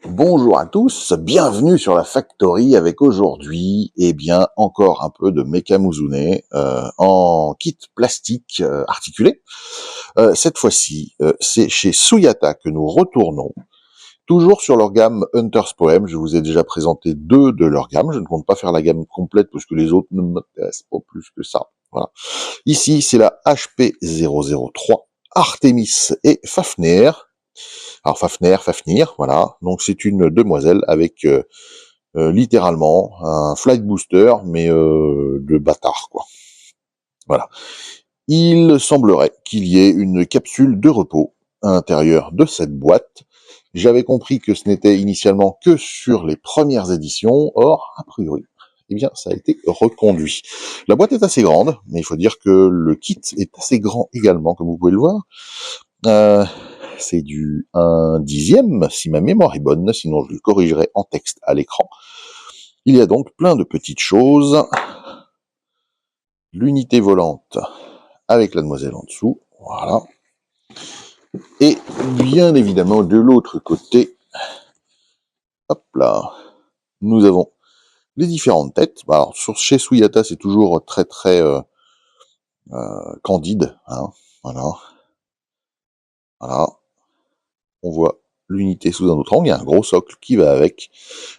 Bonjour à tous, bienvenue sur la Factory avec aujourd'hui, encore un peu de Mecha Muzune en kit plastique articulé. Cette fois-ci, c'est chez Suyata que nous retournons, toujours sur leur gamme Hunter's Poem. Je vous ai déjà présenté deux de leur gamme, je ne compte pas faire la gamme complète parce que les autres ne m'intéressent pas plus que ça. Voilà. Ici, c'est la HP003, Artemis et Fafnir. Alors Fafnir, voilà. Donc c'est une demoiselle avec littéralement un flight booster, mais de bâtard, quoi. Voilà. Il semblerait qu'il y ait une capsule de repos à l'intérieur de cette boîte. J'avais compris que ce n'était initialement que sur les premières éditions, or, a priori, eh bien, ça a été reconduit. La boîte est assez grande, mais il faut dire que le kit est assez grand également, comme vous pouvez le voir. C'est du 1/10, si ma mémoire est bonne, sinon je le corrigerai en texte à l'écran. Il y a donc plein de petites choses. L'unité volante avec la demoiselle en dessous, voilà. Et bien évidemment, de l'autre côté, hop là, nous avons les différentes têtes. Alors, chez Suyata, c'est toujours très candide, hein, voilà. Voilà. On voit l'unité sous un autre angle, il y a un gros socle qui va avec.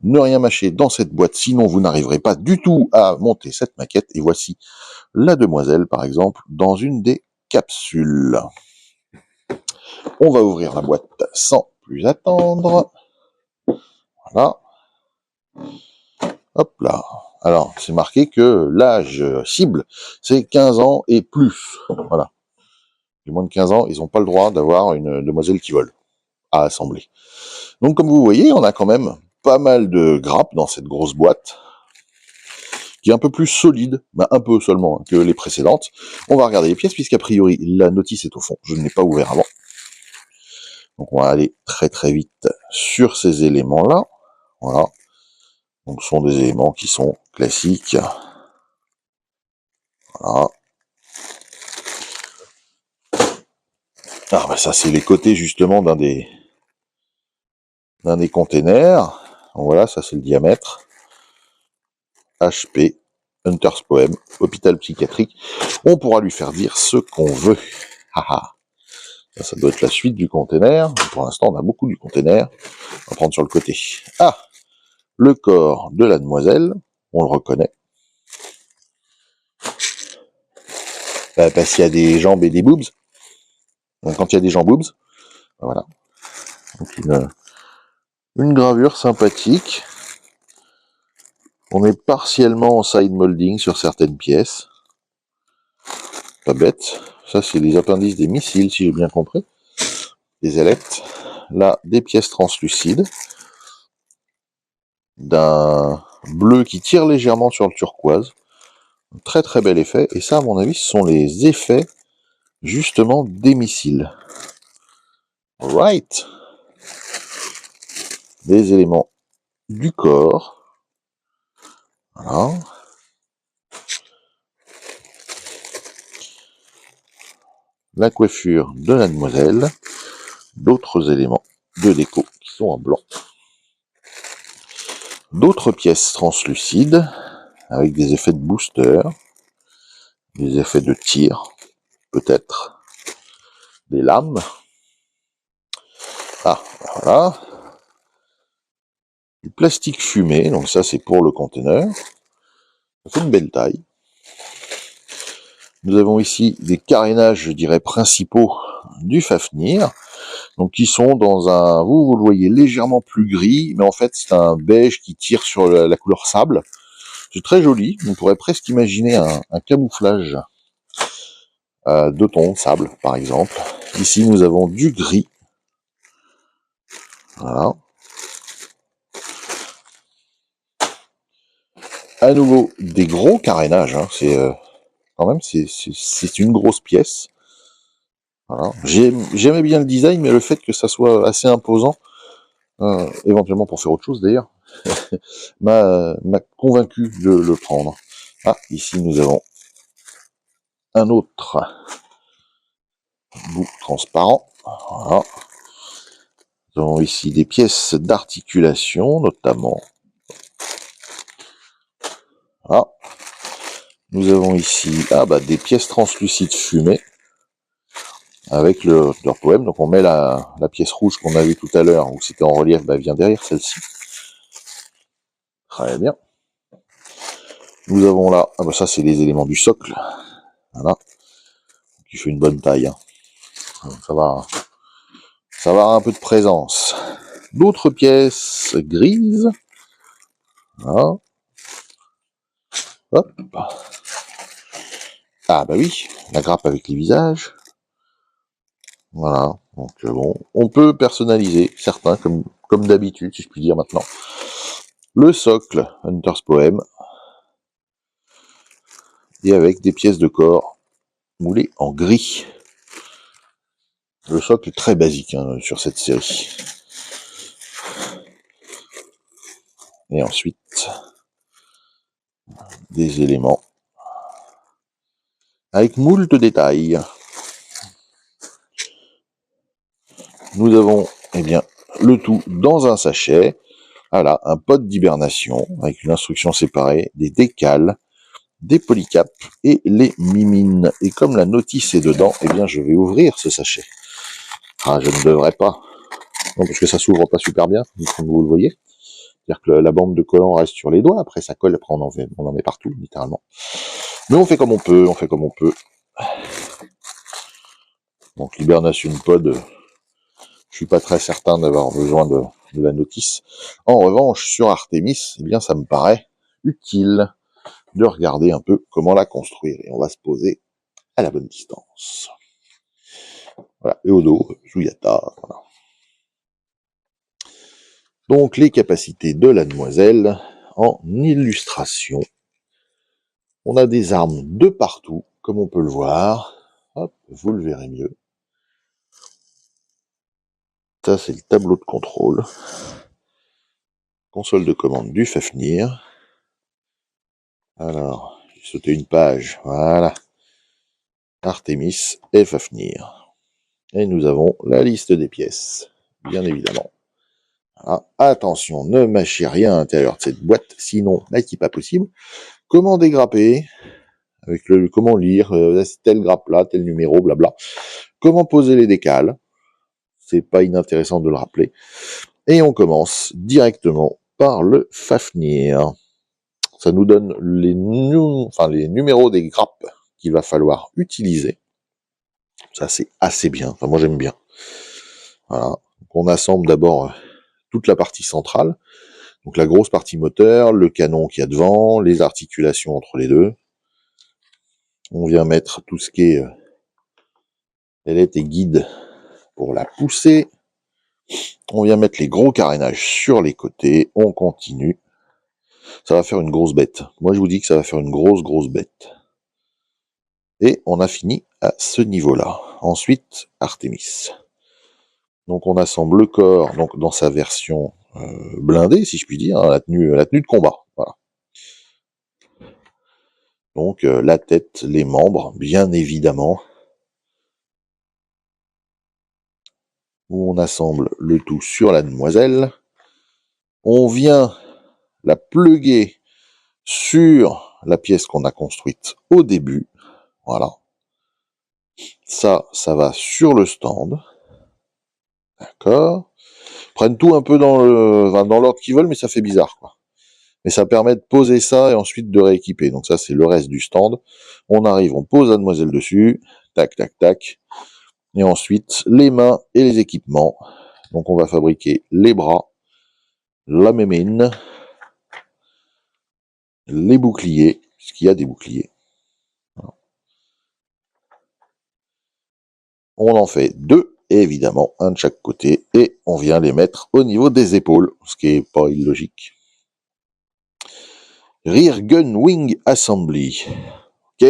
Ne rien mâcher dans cette boîte, sinon vous n'arriverez pas du tout à monter cette maquette. Et voici la demoiselle, par exemple, dans une des capsules. On va ouvrir la boîte sans plus attendre. Voilà. Hop là. Alors, c'est marqué que l'âge cible, c'est 15 ans et plus. Voilà. Les moins de 15 ans, ils n'ont pas le droit d'avoir une demoiselle qui vole à assembler. Donc, comme vous voyez, on a quand même pas mal de grappes dans cette grosse boîte, qui est un peu plus solide, un peu seulement, que les précédentes. On va regarder les pièces, puisqu'a priori, la notice est au fond. Je ne l'ai pas ouvert avant. Donc, on va aller très vite sur ces éléments-là. Voilà. Donc, ce sont des éléments qui sont classiques. Voilà. Ah, bah ça, c'est les côtés, justement, d'un des containers. Donc, voilà, ça, c'est le diamètre. HP, Hunter's Poem, hôpital psychiatrique. On pourra lui faire dire ce qu'on veut. Haha. Ça doit être la suite du container. Pour l'instant, on a beaucoup du container. On va prendre sur le côté. Ah, le corps de la demoiselle. On le reconnaît. Parce qu'il y a des jambes et des boobs. Donc, quand il y a des jambes boobs, voilà. Donc, une gravure sympathique. On est partiellement en side molding sur certaines pièces. Pas bête. Ça, c'est des appendices des missiles, si j'ai bien compris. Des ailettes. Là, des pièces translucides. D'un bleu qui tire légèrement sur le turquoise. Très bel effet. Et ça, à mon avis, ce sont les effets, justement, des missiles. Right. Des éléments du corps. Voilà. La coiffure de la demoiselle. D'autres éléments de déco qui sont en blanc. D'autres pièces translucides avec des effets de booster, des effets de tir, peut-être, des lames. Ah, voilà. Du plastique fumé, donc ça c'est pour le conteneur. Ça fait une belle taille. Nous avons ici des carénages, je dirais, principaux du Fafnir. Donc qui sont dans un, vous le voyez, légèrement plus gris, mais en fait c'est un beige qui tire sur la couleur sable. C'est très joli, on pourrait presque imaginer un camouflage de ton sable, par exemple. Ici nous avons du gris. Voilà. À nouveau, des gros carénages, hein. C'est quand même, c'est une grosse pièce. Voilà. J'aimais bien le design, mais le fait que ça soit assez imposant, éventuellement pour faire autre chose d'ailleurs, m'a convaincu de le prendre. Ah, ici nous avons un autre bout transparent. Voilà. Nous avons ici des pièces d'articulation, notamment. Ah. Nous avons ici des pièces translucides fumées avec leur poème. Donc on met la pièce rouge qu'on a vue tout à l'heure, où c'était en relief, vient derrière celle-ci. Très bien. Nous avons là, ça c'est les éléments du socle. Voilà. Qui fait une bonne taille. Hein. Ça va avoir un peu de présence. D'autres pièces grises. Voilà. Hop. Ah bah oui, la grappe avec les visages. Voilà. Donc bon, on peut personnaliser certains comme d'habitude, si je puis dire maintenant. Le socle Hunter's Poem. Et avec des pièces de corps moulées en gris. Le socle est très basique sur cette série. Et ensuite, des éléments avec moult détails. Nous avons, le tout dans un sachet. Voilà, un pod d'hibernation avec une instruction séparée, des décals, des polycaps et les mimines. Et comme la notice est dedans, je vais ouvrir ce sachet. Ah, je ne devrais pas. Non, parce que ça s'ouvre pas super bien, comme vous le voyez. C'est-à-dire que la bande de collant reste sur les doigts, après ça colle, après on en met partout, littéralement. Mais on fait comme on peut, Donc l'hibernation pod, je suis pas très certain d'avoir besoin de la notice. En revanche, sur Artemis, ça me paraît utile de regarder un peu comment la construire. Et on va se poser à la bonne distance. Voilà, et au dos, Zuyata, voilà. Donc les capacités de la demoiselle en illustration. On a des armes de partout, comme on peut le voir. Hop, vous le verrez mieux. Ça, c'est le tableau de contrôle. Console de commande du Fafnir. Alors, j'ai sauté une page. Voilà. Artemis et Fafnir. Et nous avons la liste des pièces, bien évidemment. Voilà. Attention, ne mâchez rien à l'intérieur de cette boîte, sinon, c'est pas possible. Comment dégrapper, avec comment lire, telle grappe là, tel numéro, blabla. Comment poser les décals, c'est pas inintéressant de le rappeler. Et on commence directement par le Fafnir. Ça nous donne les numéros des grappes qu'il va falloir utiliser. Ça, c'est assez bien. Enfin, moi, j'aime bien. Voilà. Donc, on assemble d'abord toute la partie centrale. Donc, la grosse partie moteur, le canon qu'il y a devant, les articulations entre les deux. On vient mettre tout ce qui est ailette et guide pour la pousser. On vient mettre les gros carénages sur les côtés. On continue. Ça va faire une grosse bête. Moi, je vous dis que ça va faire une grosse bête. Et on a fini à ce niveau-là. Ensuite, Artemis. Donc on assemble le corps donc dans sa version blindée, si je puis dire, la tenue de combat. Voilà. Donc la tête, les membres, bien évidemment. On assemble le tout sur la demoiselle. On vient la pluguer sur la pièce qu'on a construite au début. Voilà. Ça va sur le stand. D'accord. Ils prennent tout un peu dans l'ordre qu'ils veulent, mais ça fait bizarre, quoi. Mais ça permet de poser ça et ensuite de rééquiper. Donc ça, c'est le reste du stand. On arrive, on pose la demoiselle dessus. Tac, tac, tac. Et ensuite, les mains et les équipements. Donc on va fabriquer les bras, la mémine, les boucliers, puisqu'il y a des boucliers. On en fait deux, évidemment, un de chaque côté, et on vient les mettre au niveau des épaules, ce qui est pas illogique. Rear Gun Wing Assembly. Ok.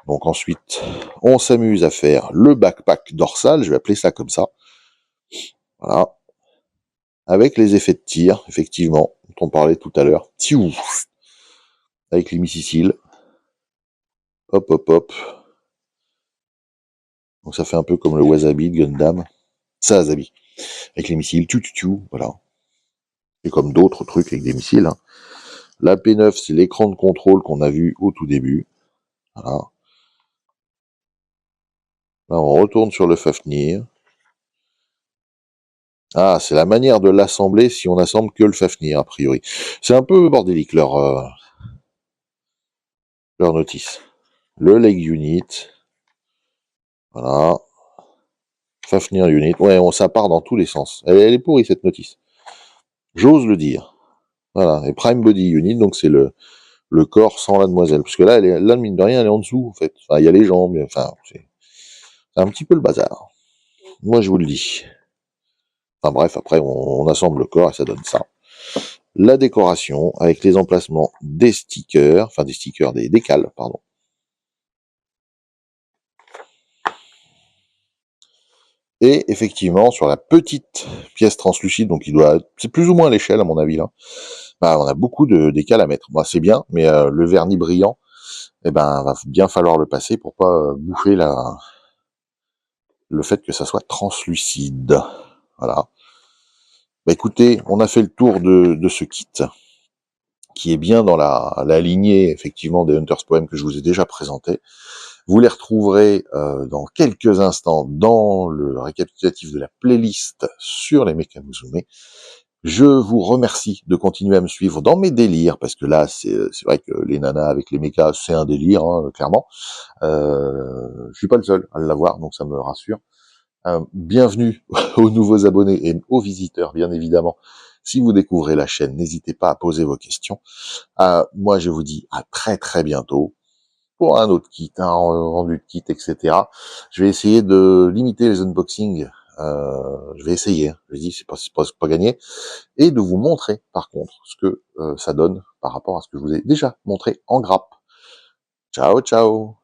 Donc ensuite, on s'amuse à faire le backpack dorsal, je vais appeler ça comme ça. Voilà. Avec les effets de tir, effectivement, dont on parlait tout à l'heure. Avec les missiles. Hop, hop, hop. Donc ça fait un peu comme le Wasabi de Gundam. Sazabi. avec les missiles, voilà. Et comme d'autres trucs avec des missiles, hein. La P9, c'est l'écran de contrôle qu'on a vu au tout début. Voilà. Là, on retourne sur le Fafnir. Ah, c'est la manière de l'assembler si on assemble que le Fafnir, a priori. C'est un peu bordélique, leur notice. Le Leg Unit. Voilà. Fafnir Unit. Ouais, ça part dans tous les sens. Elle est pourrie, cette notice. J'ose le dire. Voilà. Et Prime Body Unit, donc c'est le corps sans la demoiselle. Parce que là, là, mine de rien, elle est en dessous, en fait. Enfin, il y a les jambes, enfin, c'est un petit peu le bazar. Moi, je vous le dis. Enfin bref, après, on assemble le corps et ça donne ça. La décoration, avec les emplacements des stickers, enfin des stickers, des décals, pardon. Et effectivement, sur la petite pièce translucide, donc c'est plus ou moins à l'échelle à mon avis là, bah, on a beaucoup de décals à mettre. Bah, c'est bien, mais le vernis brillant, eh ben, va bien falloir le passer pour pas bouffer le fait que ça soit translucide. Voilà. Bah écoutez, on a fait le tour de ce kit, qui est bien dans la lignée effectivement des Hunter's Poem que je vous ai déjà présenté. Vous les retrouverez dans quelques instants dans le récapitulatif de la playlist sur les Mecha Musume. Je vous remercie de continuer à me suivre dans mes délires, parce que là, c'est vrai que les nanas avec les mechas, c'est un délire, hein, clairement. Je suis pas le seul à l'avoir, donc ça me rassure. Bienvenue aux nouveaux abonnés et aux visiteurs, bien évidemment. Si vous découvrez la chaîne, n'hésitez pas à poser vos questions. Moi, je vous dis à très très bientôt pour un autre kit, un rendu de kit, etc. Je vais essayer de limiter les unboxings. Je vais essayer. Hein. Je dis, c'est pas gagné. Et de vous montrer, par contre, ce que ça donne par rapport à ce que je vous ai déjà montré en grappe. Ciao, ciao.